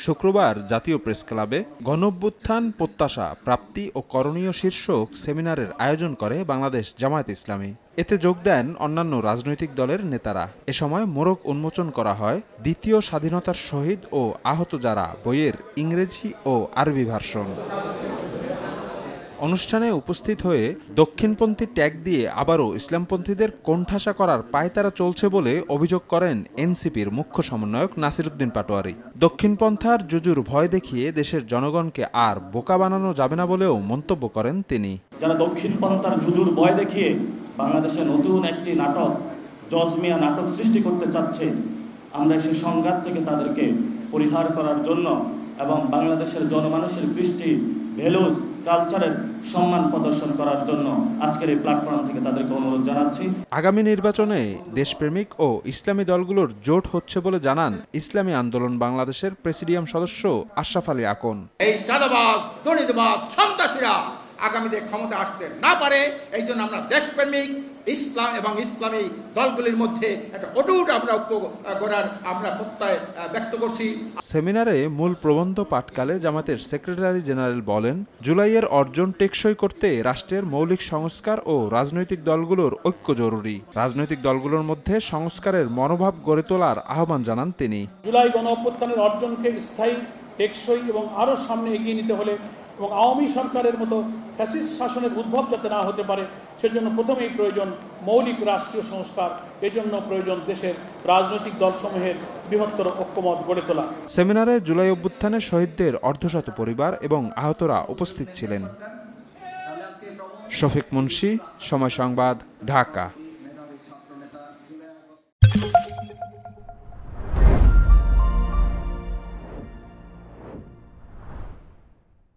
শুক্রবার জাতীয় প্রেস ক্লাবে গণঅভ্যুত্থান, প্রত্যাশা, প্রাপ্তি ও করণীয় শীর্ষক সেমিনারের আয়োজন করে বাংলাদেশ জামায়াতে ইসলামী। এতে যোগ দেন অন্যান্য রাজনৈতিক দলের নেতারা। এ সময় মোড়ক উন্মোচন করা হয় দ্বিতীয় স্বাধীনতার শহীদ ও আহত যারা বইয়ের ইংরেজি ও আরবি ভার্সন। অনুষ্ঠানে উপস্থিত হয়ে দক্ষিণপন্থী ট্যাগ দিয়ে আবারও ইসলামপন্থীদের কোণঠাসা করার পায়তারা চলছে বলে অভিযোগ করেন এনসিপির মুখ্য সমন্বয়ক নাসিরউদ্দিন পাটোয়ারী। দক্ষিণপন্থার জুজুর ভয় দেখিয়ে দেশের জনগণকে আর বোকা বানানো যাবে না বলেও মন্তব্য করেন তিনি। যারা দক্ষিণপন্থার জুজুর ভয় দেখিয়ে বাংলাদেশে নতুন একটি নাটক, জজমিয়া নাটক সৃষ্টি করতে চাচ্ছে, আমরা সেই সংঘাত থেকে তাদেরকে পরিহার করার জন্য এবং বাংলাদেশের জনমানুষের কৃষ্টি, ভ্যালুজ, কালচারের সম্মান প্রদর্শন করার জন্য আজকের এই প্ল্যাটফর্ম থেকে তাদেরকে অনুরোধ জানাচ্ছি। আগামী নির্বাচনে দেশপ্রেমিক ও ইসলামী দলগুলোর জোট হচ্ছে বলে জানান ইসলামী আন্দোলন বাংলাদেশের প্রেসিডিয়াম সদস্য আশরাফ আলী আকন। এই চাঁদাবাজ, দুর্নীতিবাজ, সন্ত্রাসীরা আগামীতে ক্ষমতা আসতে না পারে, এই জন্য আমরা দেশপ্রেমিক ইসলাম এবং ইসলামী দলগুলির মধ্যে একটা অটুট আমরা ঐক্য করার আমরা প্রত্যয় ব্যক্ত করছি। সেমিনারে মূল প্রবন্ধ পাঠকালে জামাতের সেক্রেটারি জেনারেল বলেন, জুলাইয়ের অর্জন টেকসই করতে রাষ্ট্রের মৌলিক সংস্কার ও রাজনৈতিক দলগুলোর ঐক্য জরুরি। রাজনৈতিক দলগুলোর মধ্যে সংস্কারের মনোভাব গড়ে তোলার আহ্বান জানান তিনি। জুলাই গণঅভ্যুত্থানের অর্জনকে স্থায়ী, টেকসই এবং আরও সামনে এগিয়ে নিতে হলে এবং আওয়ামী সরকারের মতো ফ্যাসিস্ট শাসনের উদ্ভব যাতে না হতে পারে, সেজন্য প্রথমেই প্রয়োজন মৌলিক রাষ্ট্রীয় সংস্কার। এজন্য প্রয়োজন দেশের রাজনৈতিক দলসমূহের বৃহত্তর ঐক্যমত গড়ে তোলা। সেমিনারে জুলাই অভ্যুত্থানের শহীদদের অর্ধশত পরিবার এবং আহতরা উপস্থিত ছিলেন। শফিক মুন্সি, সময় সংবাদ, ঢাকা।